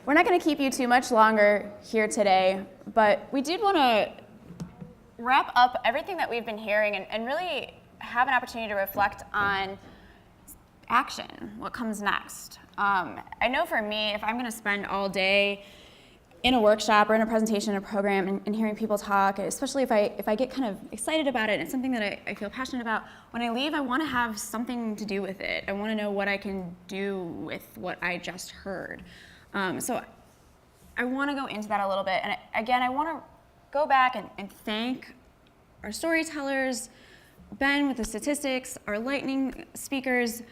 We're not going to keep you too much longer here today, but we did want to wrap up everything that we've been hearing and really have an opportunity to reflect on action, what comes next. I know for me, if I'm going to spend all day in a workshop or in a presentation in a program and hearing people talk, especially if I get kind of excited about it and it's something that I feel passionate about, when I leave I want to have something to do with it. I want to know what I can do with what I just heard. So I want to go into that a little bit. And again, I want to go back and thank our storytellers, Ben with the statistics, our lightning speakers,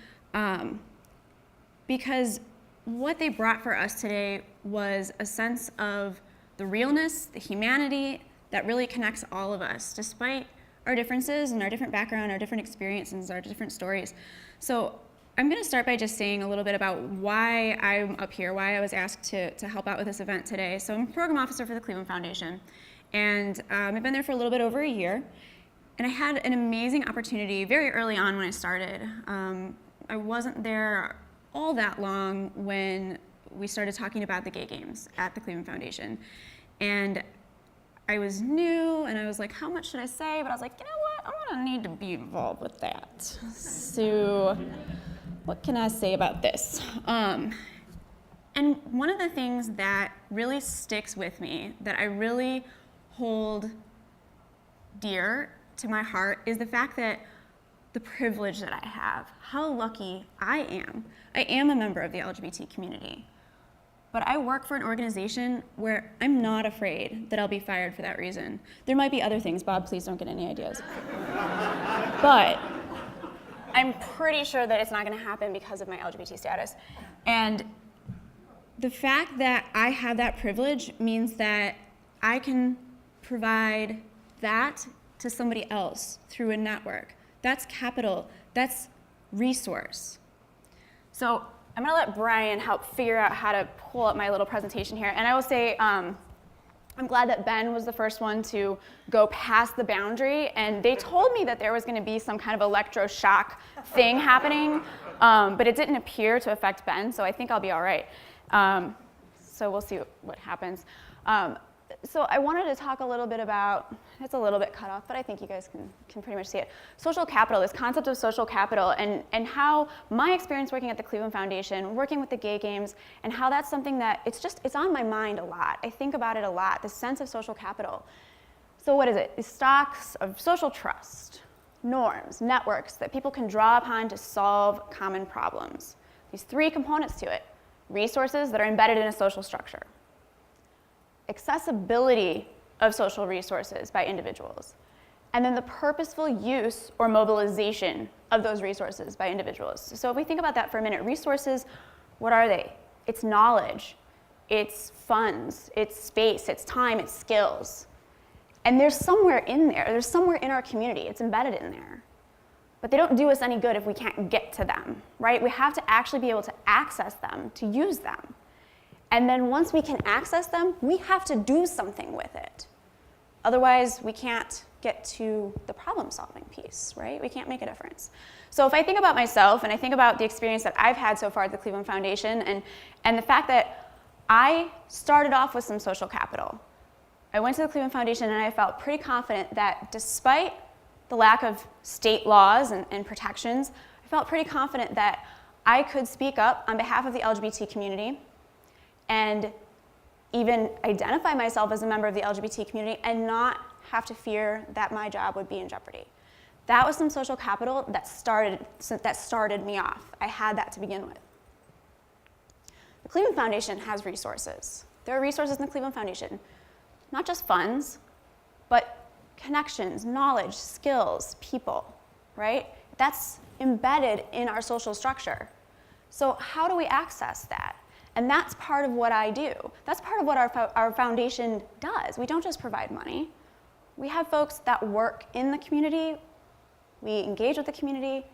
because what they brought for us today was a sense of the realness, the humanity that really connects all of us, despite our differences and our different background, our different experiences, our different stories. So I'm going to start by just saying a little bit about why I'm up here, why I was asked to help out with this event today. So I'm a program officer for the Cleveland Foundation, and I've been there for a little bit over a year. And I had an amazing opportunity very early on when I started. I wasn't there all that long when we started talking about the gay games at the Cleveland Foundation. And I was new, and I was like, how much should I say? But I was like, you know what? I'm gonna need to be involved with that. So what can I say about this? And one of the things that really sticks with me, that I really hold dear to my heart, is the fact that the privilege that I have, how lucky I am. I am a member of the LGBT community, but I work for an organization where I'm not afraid that I'll be fired for that reason. There might be other things. Bob, please don't get any ideas. But I'm pretty sure that it's not going to happen because of my LGBT status. And the fact that I have that privilege means that I can provide that to somebody else through a network. That's capital, that's resource. So I'm gonna let Brian help figure out how to pull up my little presentation here. And I will say, I'm glad that Ben was the first one to go past the boundary. And they told me that there was gonna be some kind of electroshock thing happening, but it didn't appear to affect Ben, so I think I'll be all right. So we'll see what happens. So I wanted to talk a little bit about, it's a little bit cut off, but I think you guys can pretty much see it. Social capital, this concept of social capital, and how my experience working at the Cleveland Foundation, working with the gay games, and how that's something that it's on my mind a lot. I think about it a lot, the sense of social capital. So what is it? It's stocks of social trust, norms, networks that people can draw upon to solve common problems. These three components to it: resources that are embedded in a social structure, accessibility of social resources by individuals, and then the purposeful use or mobilization of those resources by individuals. So if we think about that for a minute, resources, what are they? It's knowledge, it's funds, it's space, it's time, it's skills. And there's somewhere in there, there's somewhere in our community, it's embedded in there. But they don't do us any good if we can't get to them, right? We have to actually be able to access them, to use them. And then once we can access them, we have to do something with it. Otherwise, we can't get to the problem-solving piece, right? We can't make a difference. So if I think about myself, and I think about the experience that I've had so far at the Cleveland Foundation, and the fact that I started off with some social capital. I went to the Cleveland Foundation, and I felt pretty confident that despite the lack of state laws and protections, I felt pretty confident that I could speak up on behalf of the LGBT community and even identify myself as a member of the LGBT community and not have to fear that my job would be in jeopardy. That was some social capital that started me off. I had that to begin with. The Cleveland Foundation has resources. There are resources in the Cleveland Foundation, not just funds, but connections, knowledge, skills, people, right? That's embedded in our social structure. So how do we access that? And that's part of what I do. That's part of what our foundation does. We don't just provide money. We have folks that work in the community. We engage with the community.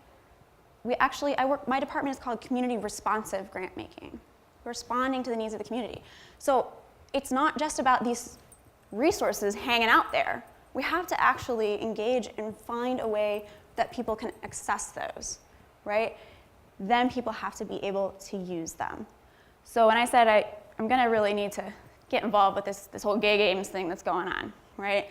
My department is called Community Responsive Grant Making. We're responding to the needs of the community. So it's not just about these resources hanging out there. We have to actually engage and find a way that people can access those, right? Then people have to be able to use them. So when I said I'm gonna really need to get involved with this whole gay games thing that's going on, right?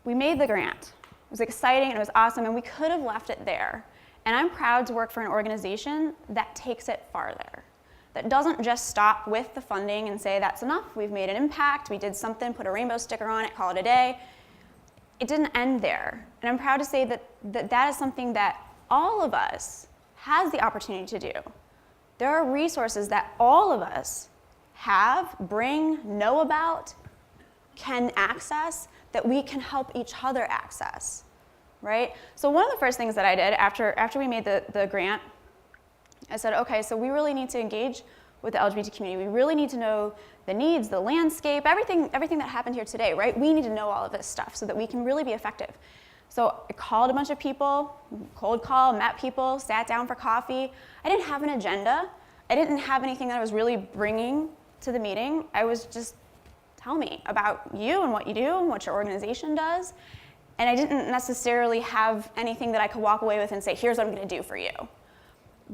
We made the grant. It was exciting and it was awesome, and we could have left it there. And I'm proud to work for an organization that takes it farther, that doesn't just stop with the funding and say, that's enough, we've made an impact, we did something, put a rainbow sticker on it, call it a day. It didn't end there. And I'm proud to say that is something that all of us has the opportunity to do. There are resources that all of us have, bring, know about, can access, that we can help each other access, right? So one of the first things that I did after we made the grant, I said, okay, so we really need to engage with the LGBT community. We really need to know the needs, the landscape, everything that happened here today, right? We need to know all of this stuff so that we can really be effective. So I called a bunch of people, cold call, met people, sat down for coffee. I didn't have an agenda. I didn't have anything that I was really bringing to the meeting. I was just, tell me about you and what you do and what your organization does. And I didn't necessarily have anything that I could walk away with and say, here's what I'm gonna do for you.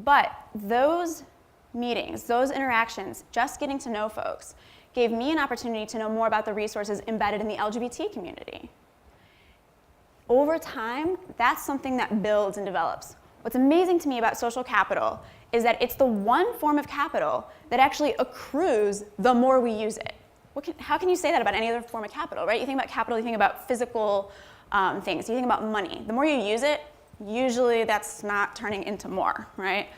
But those meetings, those interactions, just getting to know folks, gave me an opportunity to know more about the resources embedded in the LGBT community. Over time, that's something that builds and develops. What's amazing to me about social capital is that it's the one form of capital that actually accrues the more we use it. How can you say that about any other form of capital, right? You think about capital, you think about physical things, you think about money. The more you use it, usually that's not turning into more, right?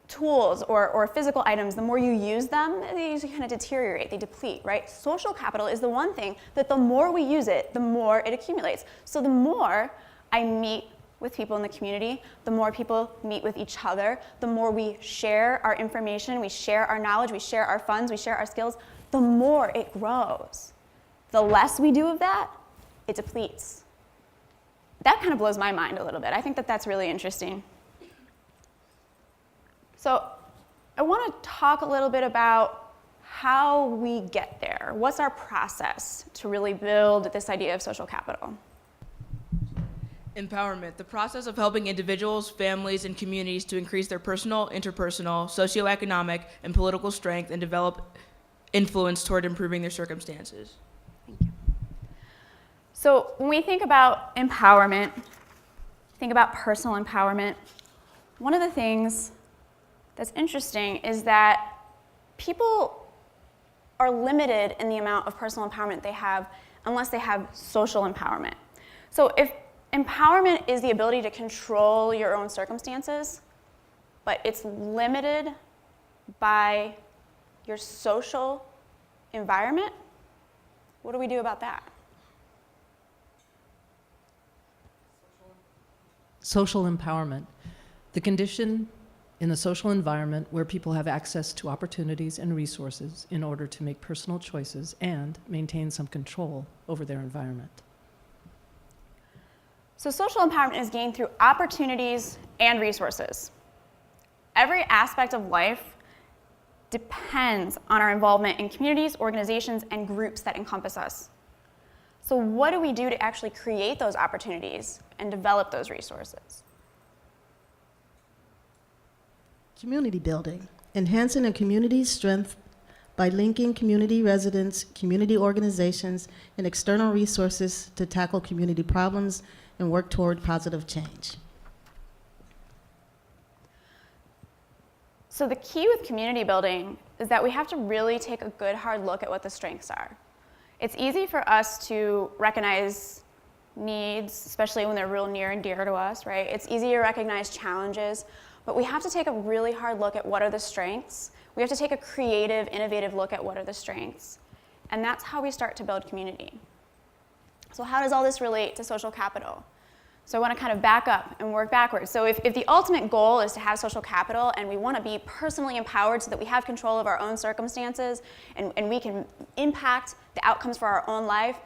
Tools or physical items, the more you use them, they usually kind of deteriorate, they deplete, right? Social capital is the one thing that the more we use it, the more it accumulates. So the more I meet with people in the community, the more people meet with each other, the more we share our information, we share our knowledge, we share our funds, we share our skills, the more it grows. The less we do of that, it depletes. That kind of blows my mind a little bit. I think that that's really interesting. So I want to talk a little bit about how we get there. What's our process to really build this idea of social capital? Empowerment, the process of helping individuals, families, and communities to increase their personal, interpersonal, socioeconomic, and political strength and develop influence toward improving their circumstances. Thank you. So when we think about empowerment, think about personal empowerment, one of the things that's interesting is that people are limited in the amount of personal empowerment they have unless they have social empowerment. So if empowerment is the ability to control your own circumstances, but it's limited by your social environment, what do we do about that? Social empowerment, the condition in a social environment where people have access to opportunities and resources in order to make personal choices and maintain some control over their environment. So social empowerment is gained through opportunities and resources. Every aspect of life depends on our involvement in communities, organizations, and groups that encompass us. So what do we do to actually create those opportunities and develop those resources? Community building, enhancing a community's strength by linking community residents, community organizations, and external resources to tackle community problems and work toward positive change. So the key with community building is that we have to really take a good hard look at what the strengths are. It's easy for us to recognize needs, especially when they're real near and dear to us, right? It's easy to recognize challenges, but we have to take a really hard look at what are the strengths. We have to take a creative, innovative look at what are the strengths. And that's how we start to build community. So how does all this relate to social capital? So I want to kind of back up and work backwards. So if the ultimate goal is to have social capital and we want to be personally empowered so that we have control of our own circumstances and we can impact the outcomes for our own life,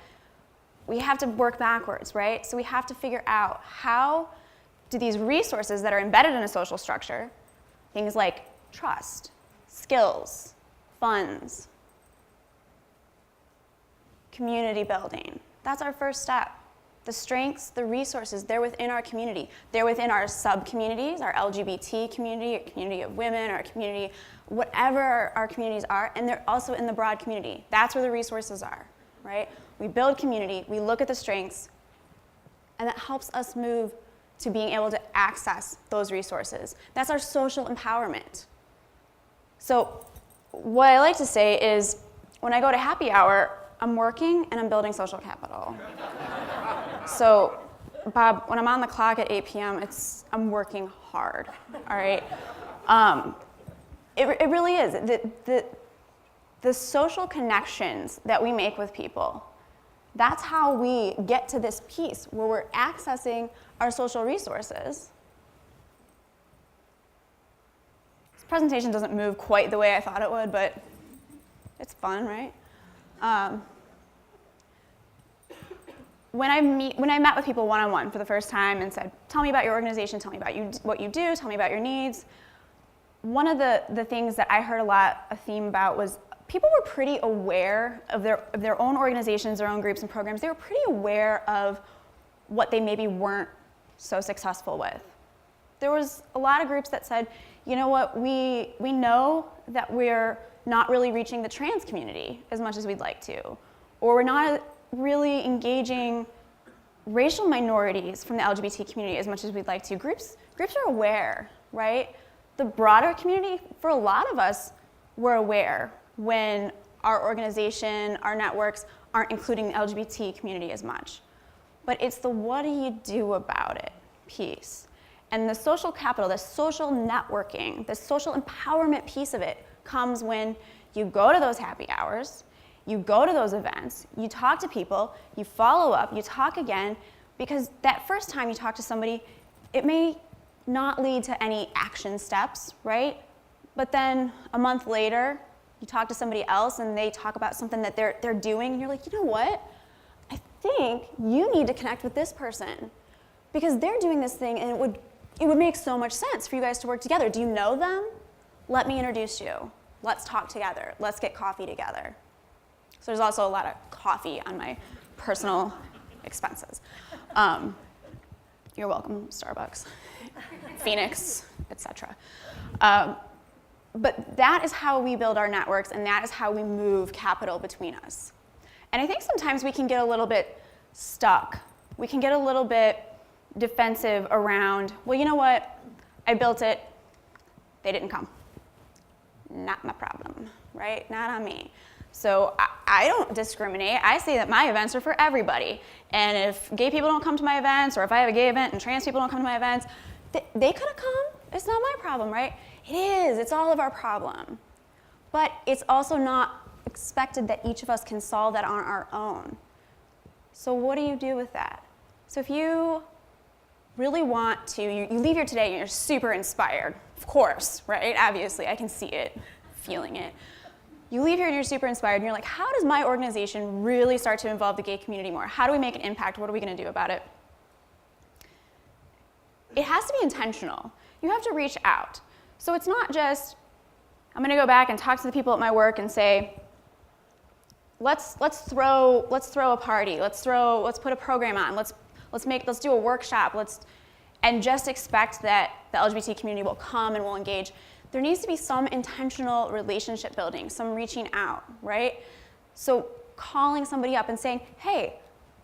we have to work backwards, right? So we have to figure out how do these resources that are embedded in a social structure, things like trust, skills, funds, community building, that's our first step. The strengths, the resources, they're within our community. They're within our sub-communities, our LGBT community, our community of women, our community, whatever our communities are, and they're also in the broad community. That's where the resources are, right? We build community, we look at the strengths, and that helps us move to being able to access those resources. That's our social empowerment. So what I like to say is, when I go to happy hour, I'm working and I'm building social capital. So, Bob, when I'm on the clock at 8 p.m., I'm working hard, all right? It really is. The social connections that we make with people, that's how we get to this piece where we're accessing our social resources. This presentation doesn't move quite the way I thought it would, but it's fun, right? When I met with people one-on-one for the first time and said, tell me about your organization, tell me about what you do, tell me about your needs, one of the things that I heard a theme about was people were pretty aware of their own organizations, their own groups and programs. They were pretty aware of what they maybe weren't so successful with. There was a lot of groups that said, you know what, we know that we're not really reaching the trans community as much as we'd like to, or we're not really engaging racial minorities from the LGBT community as much as we'd like to. Groups are aware, right? The broader community, for a lot of us, we're aware when our organization, our networks aren't including the LGBT community as much. But it's the what do you do about it piece. And the social capital, the social networking, the social empowerment piece of it comes when you go to those happy hours, you go to those events, you talk to people, you follow up, you talk again, because that first time you talk to somebody, it may not lead to any action steps, right? But then a month later, you talk to somebody else and they talk about something that they're doing, and you're like, you know what? I think you need to connect with this person because they're doing this thing, and it would make so much sense for you guys to work together. Do you know them? Let me introduce you. Let's talk together. Let's get coffee together. So there's also a lot of coffee on my personal expenses. You're welcome, Starbucks, Phoenix, etc. But that is how we build our networks, and that is how we move capital between us. And I think sometimes we can get a little bit stuck. We can get a little bit defensive around, well, you know what? I built it. They didn't come. Not my problem, right? Not on me. So I don't discriminate. I say that my events are for everybody. And if gay people don't come to my events, or if I have a gay event and trans people don't come to my events, they could have come. It's not my problem, right? It is. It's all of our problem. But it's also not expected that each of us can solve that on our own. So what do you do with that? So if you really want to, you leave here today and you're super inspired, of course, right? Obviously, I can see it, feeling it. You leave here and you're super inspired, and you're like, how does my organization really start to involve the gay community more? How do we make an impact? What are we going to do about it? It has to be intentional. You have to reach out. So it's not just, I'm going to go back and talk to the people at my work and say, let's throw a party. Let's put a program on. Let's do a workshop. And just expect that the LGBT community will come and will engage. There needs to be some intentional relationship building, some reaching out, right? So calling somebody up and saying, hey,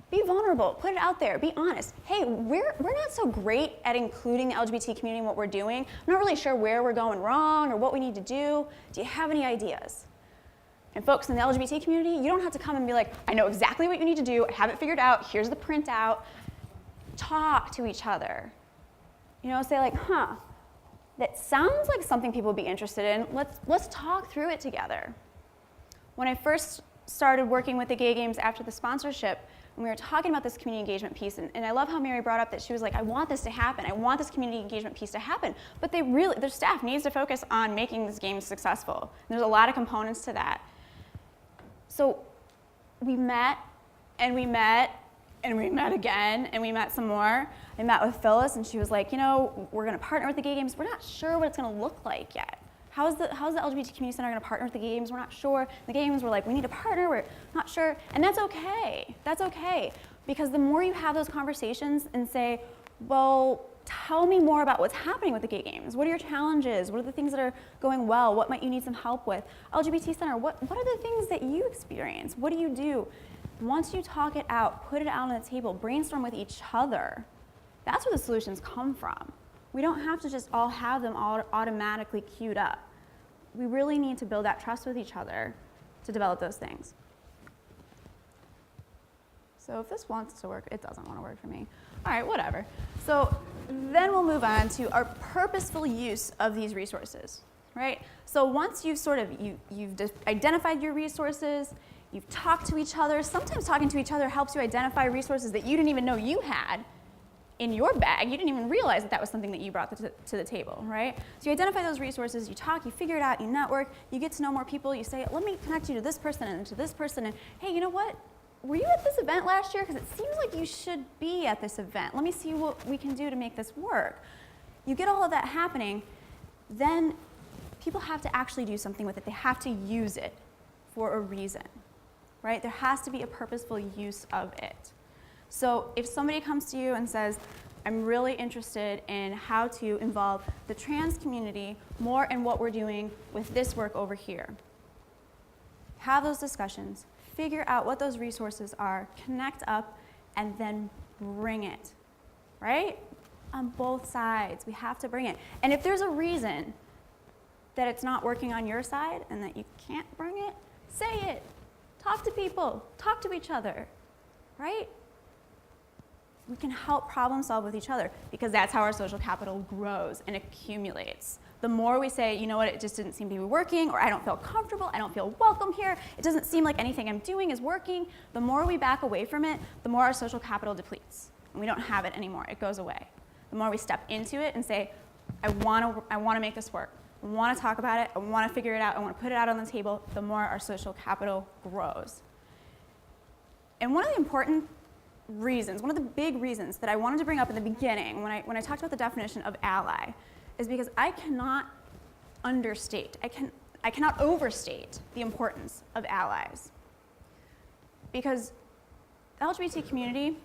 be vulnerable, put it out there, be honest. Hey, we're not so great at including the LGBT community in what we're doing. I'm not really sure where we're going wrong or what we need to do. Do you have any ideas? And folks in the LGBT community, you don't have to come and be like, I know exactly what you need to do, I have it figured out, here's the printout. Talk to each other. You know, say like, that sounds like something people would be interested in. Let's talk through it together. When I first started working with the Gay Games after the sponsorship, and we were talking about this community engagement piece, and I love how Mary brought up that she was like, I want this to happen. I want this community engagement piece to happen. But their staff needs to focus on making this game successful. And there's a lot of components to that. So we met, and we met, and we met again, and we met some more. I met with Phyllis, and she was like, you know, we're going to partner with the Gay Games. We're not sure what it's going to look like yet. How's the LGBT Community Center going to partner with the Gay Games? We're not sure. The Gay Games were like, we need to partner. We're not sure. And that's okay. That's okay. Because the more you have those conversations and say, well, tell me more about what's happening with the gay games. What are your challenges? What are the things that are going well? What might you need some help with? LGBT Center, what are the things that you experience? What do you do? Once you talk it out, put it out on the table, brainstorm with each other, that's where the solutions come from. We don't have to just all have them all automatically queued up. We really need to build that trust with each other to develop those things. So if this wants to work, it doesn't want to work for me. All right, whatever. So then we'll move on to our purposeful use of these resources, right? So once you've you've identified your resources, you've talked to each other. Sometimes talking to each other helps you identify resources that you didn't even know you had in your bag. You didn't even realize that that was something that you brought to the table, right? So you identify those resources, you talk, you figure it out, you network, you get to know more people, you say, let me connect you to this person and to this person, and hey, you know what? Were you at this event last year? Because it seems like you should be at this event. Let me see what we can do to make this work. You get all of that happening, then people have to actually do something with it. They have to use it for a reason, right? There has to be a purposeful use of it. So if somebody comes to you and says, I'm really interested in how to involve the trans community more in what we're doing with this work over here, have those discussions, figure out what those resources are, connect up, and then bring it, right? On both sides, we have to bring it. And if there's a reason that it's not working on your side and that you can't bring it, say it. Talk to people, talk to each other, right? We can help problem solve with each other because that's how our social capital grows and accumulates. The more we say, you know what, it just didn't seem to be working, or I don't feel comfortable, I don't feel welcome here, it doesn't seem like anything I'm doing is working, the more we back away from it, the more our social capital depletes. And we don't have it anymore, it goes away. The more we step into it and say, I want to make this work, I want to talk about it, I want to figure it out, I want to put it out on the table, the more our social capital grows. And one of the important reasons, one of the big reasons that I wanted to bring up in the beginning when I talked about the definition of ally is because I cannot understate, I cannot overstate the importance of allies. Because the LGBT community,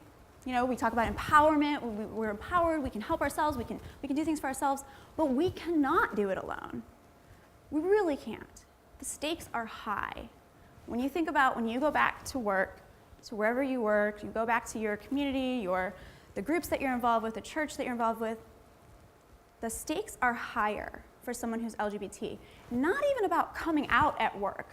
you know, we talk about empowerment, we're empowered, we can help ourselves, we can do things for ourselves, but we cannot do it alone. We really can't. The stakes are high. When you think about when you go back to work, to wherever you work, you go back to your community, the groups that you're involved with, the church that you're involved with, the stakes are higher for someone who's LGBT. Not even about coming out at work,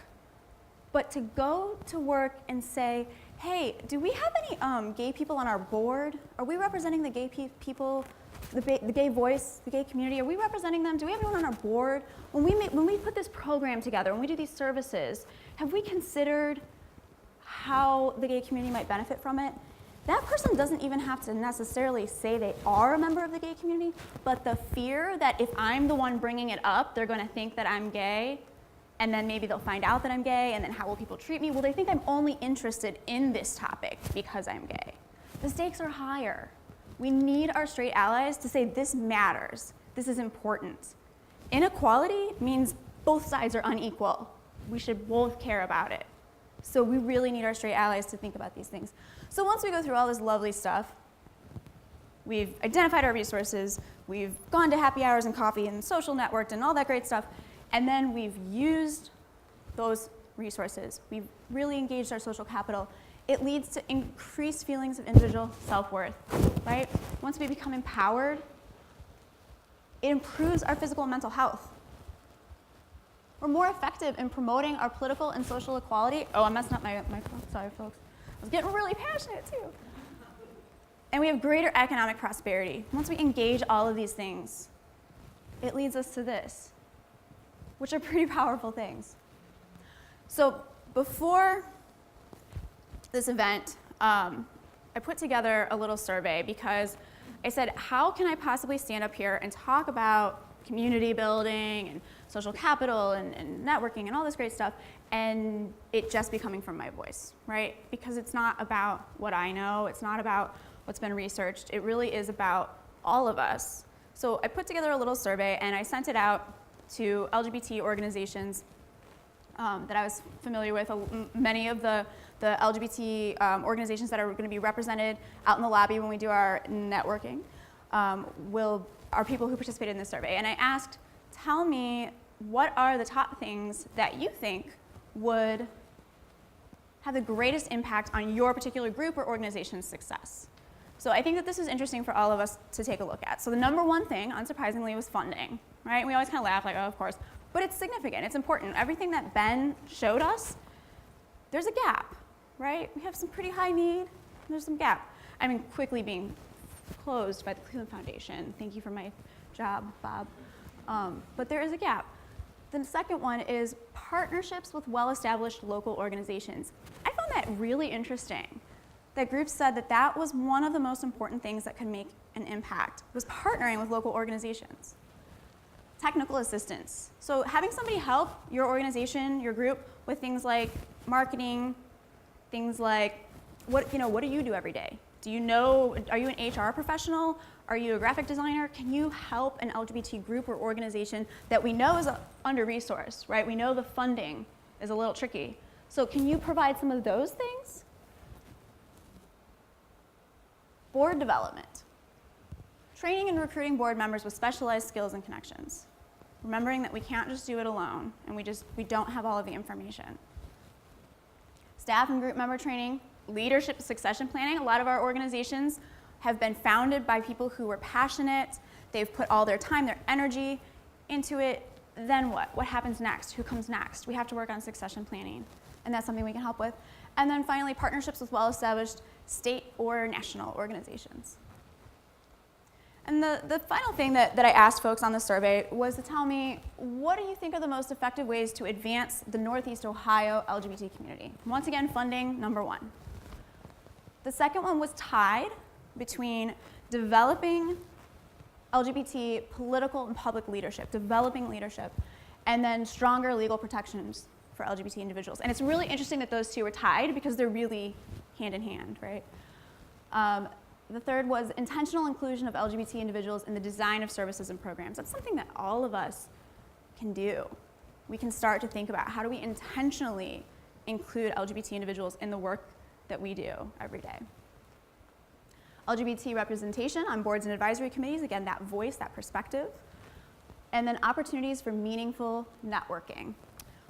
but to go to work and say, hey, do we have any gay people on our board? Are we representing the gay people, the gay voice, the gay community? Are we representing them? Do we have anyone on our board? When we put this program together, when we do these services, have we considered how the gay community might benefit from it? That person doesn't even have to necessarily say they are a member of the gay community, but the fear that if I'm the one bringing it up, they're going to think that I'm gay, and then maybe they'll find out that I'm gay, and then how will people treat me? Well, they think I'm only interested in this topic because I'm gay. The stakes are higher. We need our straight allies to say this matters, this is important. Inequality means both sides are unequal. We should both care about it. So we really need our straight allies to think about these things. So once we go through all this lovely stuff, we've identified our resources, we've gone to happy hours and coffee and social networked and all that great stuff, and then we've used those resources. We've really engaged our social capital. It leads to increased feelings of individual self-worth, right? Once we become empowered, it improves our physical and mental health. We're more effective in promoting our political and social equality. Oh, I'm messing up my phone. Sorry, folks. I was getting really passionate, too. And we have greater economic prosperity. Once we engage all of these things, it leads us to this, which are pretty powerful things. So before this event, I put together a little survey because I said, how can I possibly stand up here and talk about community building and social capital and networking and all this great stuff, and it just be coming from my voice, right? Because it's not about what I know, it's not about what's been researched, it really is about all of us. So I put together a little survey and I sent it out to LGBT organizations that I was familiar with. Many of the LGBT organizations that are going to be represented out in the lobby when we do our networking are people who participated in this survey. And I asked, tell me, what are the top things that you think would have the greatest impact on your particular group or organization's success? So I think that this is interesting for all of us to take a look at. So the number one thing, unsurprisingly, was funding, right? We always kind of laugh like, oh, of course. But it's significant, it's important. Everything that Ben showed us, there's a gap, right? We have some pretty high need, there's some gap. I mean, quickly being closed by the Cleveland Foundation. Thank you for my job, Bob. But there is a gap. The second one is partnerships with well-established local organizations. I found that really interesting. That group said that that was one of the most important things that could make an impact, was partnering with local organizations. Technical assistance. So having somebody help your organization, your group, with things like marketing, things like, what do you do every day? Do you know, are you an HR professional? Are you a graphic designer? Can you help an LGBT group or organization that we know is under-resourced, right? We know the funding is a little tricky. So can you provide some of those things? Board development. Training and recruiting board members with specialized skills and connections. Remembering that we can't just do it alone, and we don't have all of the information. Staff and group member training, leadership succession planning. A lot of our organizations have been founded by people who are passionate. They've put all their time, their energy into it. Then what? What happens next? Who comes next? We have to work on succession planning, and that's something we can help with. And then finally, partnerships with well-established state or national organizations. And the final thing that I asked folks on the survey was to tell me, what do you think are the most effective ways to advance the Northeast Ohio LGBT community? Once again, funding, number one. The second one was tied between developing LGBT political and public leadership, developing leadership, and then stronger legal protections for LGBT individuals. And it's really interesting that those two are tied because they're really hand in hand, right? The third was intentional inclusion of LGBT individuals in the design of services and programs. That's something that all of us can do. We can start to think about, how do we intentionally include LGBT individuals in the work that we do every day? LGBT representation on boards and advisory committees, again, that voice, that perspective. And then opportunities for meaningful networking,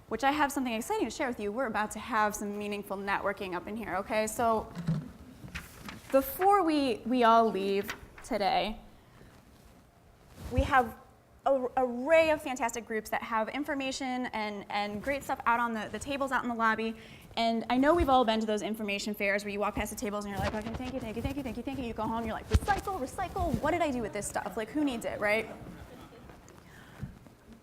which I have something exciting to share with you. We're about to have some meaningful networking up in here, okay? So before we all leave today, we have an array of fantastic groups that have information and great stuff out on the tables out in the lobby. And I know we've all been to those information fairs where you walk past the tables and you're like, okay, thank you, thank you, thank you, thank you, thank you. You go home, you're like, recycle, what did I do with this stuff? Like, who needs it, right?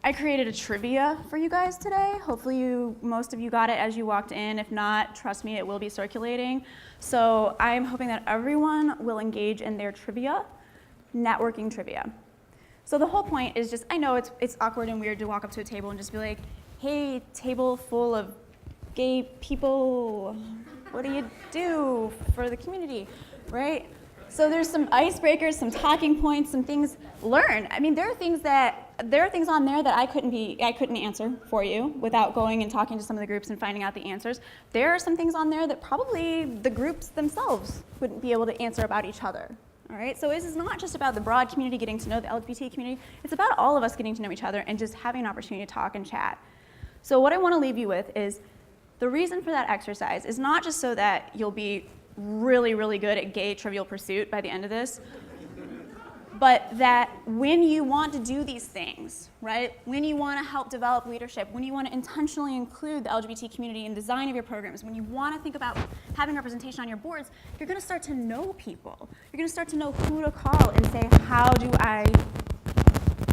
I created a trivia for you guys today. Hopefully most of you got it as you walked in. If not, trust me, it will be circulating. So I'm hoping that everyone will engage in their trivia, networking trivia. So the whole point is just, I know it's awkward and weird to walk up to a table and just be like, hey, table full of gay people, what do you do for the community, right? So there's some icebreakers, some talking points, some things. Learn. I mean, there are things on there that I couldn't answer for you without going and talking to some of the groups and finding out the answers. There are some things on there that probably the groups themselves wouldn't be able to answer about each other. All right. So this is not just about the broad community getting to know the LGBT community. It's about all of us getting to know each other and just having an opportunity to talk and chat. So what I want to leave you with is the reason for that exercise is not just so that you'll be really, really good at gay Trivial Pursuit by the end of this, but that when you want to do these things, right, when you want to help develop leadership, when you want to intentionally include the LGBT community in design of your programs, when you want to think about having representation on your boards, you're going to start to know people. You're going to start to know who to call and say, how do I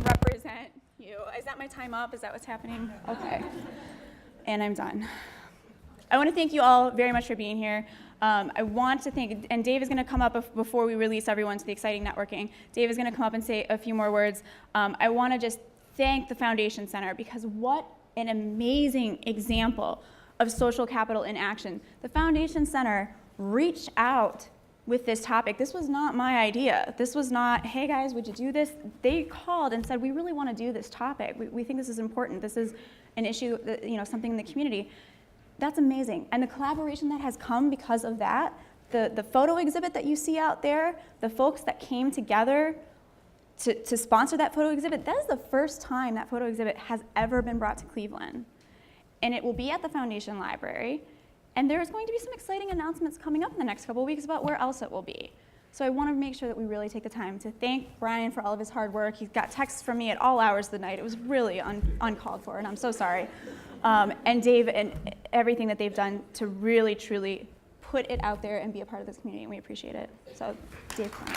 represent you? Is that my time up? Is that what's happening? Okay. And I'm done. I want to thank you all very much for being here. I want to thank, and Dave is going to come up before we release everyone to the exciting networking. Dave is going to come up and say a few more words. I want to just thank the Foundation Center, because what an amazing example of social capital in action. The Foundation Center reached out with this topic. This was not my idea. This was not, hey guys, would you do this? They called and said, we really want to do this topic. We think this is important. This is an issue, that, something in the community. That's amazing. And the collaboration that has come because of that, the photo exhibit that you see out there, the folks that came together to sponsor that photo exhibit, that is the first time that photo exhibit has ever been brought to Cleveland. And it will be at the Foundation Library. And there's going to be some exciting announcements coming up in the next couple of weeks about where else it will be. So I want to make sure that we really take the time to thank Brian for all of his hard work. He's got texts from me at all hours of the night. It was really uncalled for, and I'm so sorry. And Dave and everything that they've done to really, truly put it out there and be a part of this community, and we appreciate it. So, Dave, come on.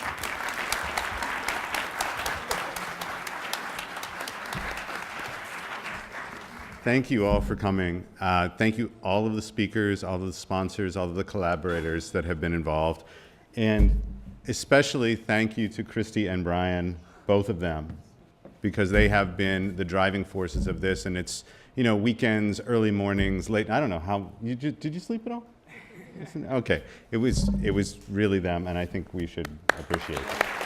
Thank you all for coming. Thank you all of the speakers, all of the sponsors, all of the collaborators that have been involved. And especially thank you to Christy and Brian, both of them, because they have been the driving forces of this. And it's, weekends, early mornings, late, I don't know how, did you sleep at all? Okay, it was really them, and I think we should appreciate it.